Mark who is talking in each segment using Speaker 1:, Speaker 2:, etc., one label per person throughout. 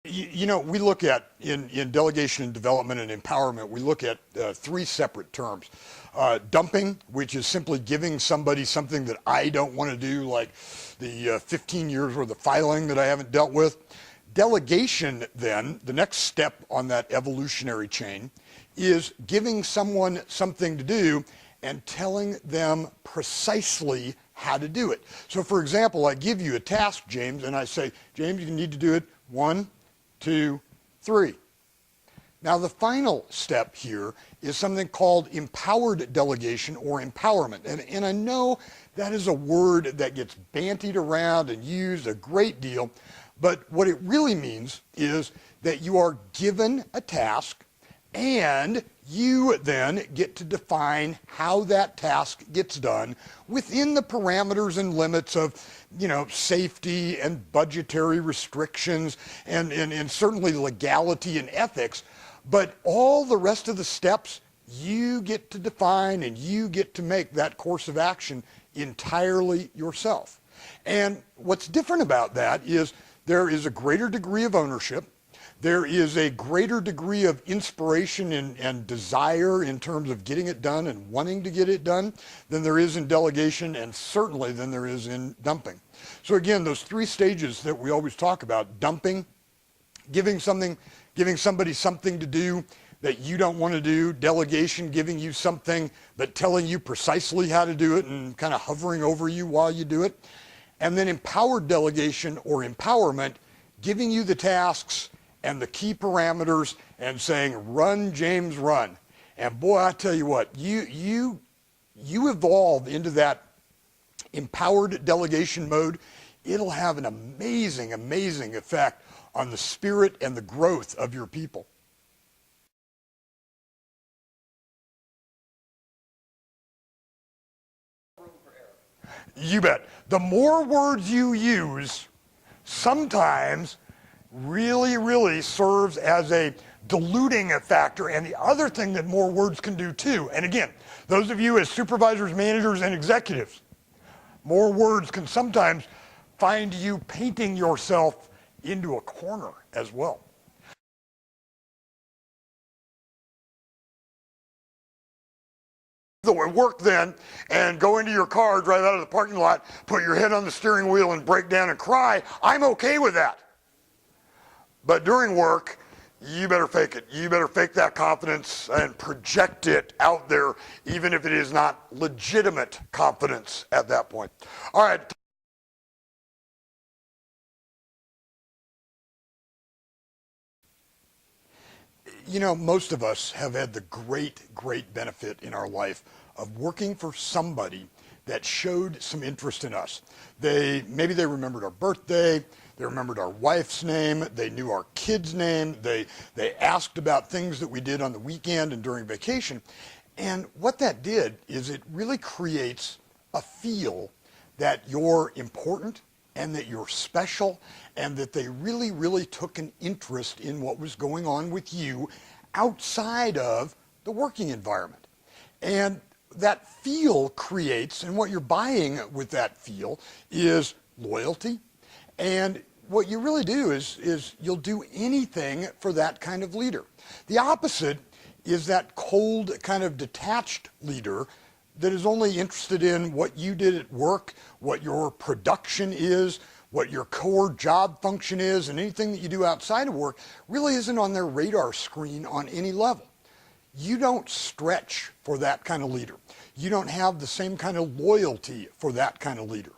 Speaker 1: You know, we look at, in delegation and development and empowerment, we look at three separate terms. Dumping, which is simply giving somebody something that I don't want to do, like the 15 years worth of filing that I haven't dealt with. Delegation, then, the next step on that evolutionary chain, is giving someone something to do and telling them precisely how to do it. So, for example, I give you a task, James, and I say, James, you need to do it 1, 2, 3. Now, the final step here is something called empowered delegation or empowerment. And I know that is a word that gets bantied around and used a great deal, but what it really means is that you are given a task and you then get to define how that task gets done within the parameters and limits of, safety and budgetary restrictions and certainly legality and ethics. But all the rest of the steps, you get to define and you get to make that course of action entirely yourself. And what's different about that is there is a greater degree of ownership. There is a greater degree of inspiration and desire in terms of getting it done and wanting to get it done than there is in delegation, and certainly than there is in dumping. So again, those three stages that we always talk about: dumping, giving somebody something to do that you don't want to do; delegation, giving you something but telling you precisely how to do it and kind of hovering over you while you do it; and then empowered delegation or empowerment, giving you the tasks and the key parameters and saying, run, James, run. And boy, I tell you what, you evolve into that empowered delegation mode. It'll have an amazing, amazing effect on the spirit and the growth of your people. You bet. The more words you use, sometimes really serves as a diluting factor. And the other thing that more words can do too, and again, those of you as supervisors, managers, and executives, more words can sometimes find you painting yourself into a corner as well. So at work then, and go into your car, drive out of the parking lot, put your head on the steering wheel and break down and cry, I'm okay with that. But during work, you better fake it. You better fake that confidence and project it out there, even if it is not legitimate confidence at that point. All right. Most of us have had the great benefit in our life of working for somebody that showed some interest in us. Maybe they remembered our birthday, they remembered our wife's name, they knew our kid's name, they asked about things that we did on the weekend and during vacation. And what that did is it really creates a feel that you're important and that you're special and that they really took an interest in what was going on with you outside of the working environment. And that feel creates, and what you're buying with that feel is loyalty. And what you really do is you'll do anything for that kind of leader. The opposite is that cold, kind of detached leader that is only interested in what you did at work, what your production is, what your core job function is, and anything that you do outside of work really isn't on their radar screen on any level. You don't stretch for that kind of leader. You don't have the same kind of loyalty for that kind of leader.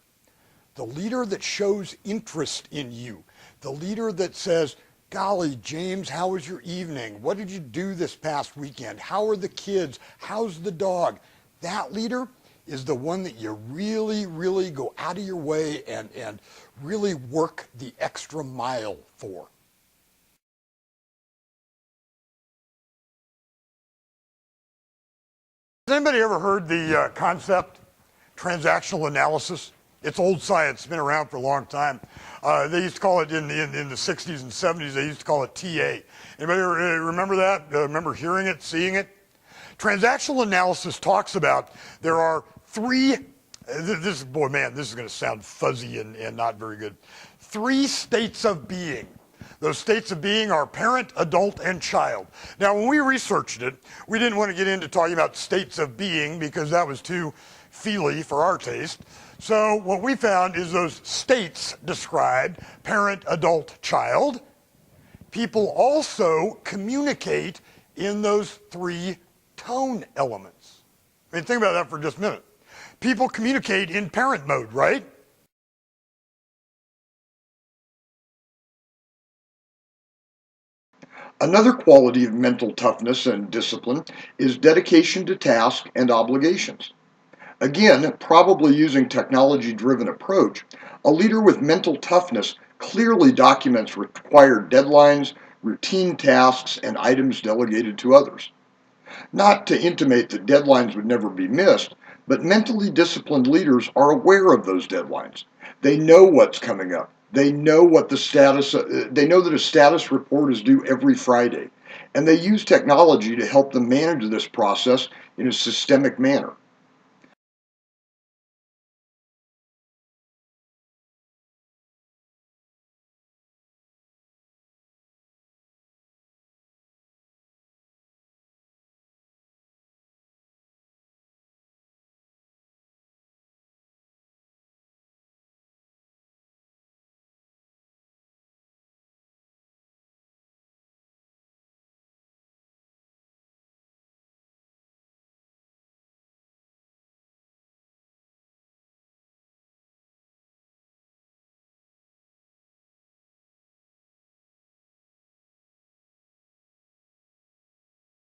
Speaker 1: The leader that shows interest in you, the leader that says, golly, James, how was your evening? What did you do this past weekend? How are the kids? How's the dog? That leader is the one that you really go out of your way and really work the extra mile for. Has anybody ever heard the concept transactional analysis? It's old science, it's been around for a long time. They used to call it in the 60s and 70s, they used to call it TA. Anybody remember that? Remember hearing it, seeing it? Transactional analysis talks about there are three, this is going to sound fuzzy and not very good. 3 states of being. Those states of being are parent, adult, and child. Now, when we researched it, we didn't want to get into talking about states of being because that was too feely for our taste. So what we found is those states described parent, adult, child. People also communicate in those three tone elements. I mean, think about that for just a minute. People communicate in parent mode, right? Another quality of mental toughness and discipline is dedication to task and obligations. Again, probably using technology-driven approach, a leader with mental toughness clearly documents required deadlines, routine tasks, and items delegated to others. Not to intimate that deadlines would never be missed, but mentally disciplined leaders are aware of those deadlines. They know what's coming up. They know what the status. They know that a status report is due every Friday, and they use technology to help them manage this process in a systemic manner.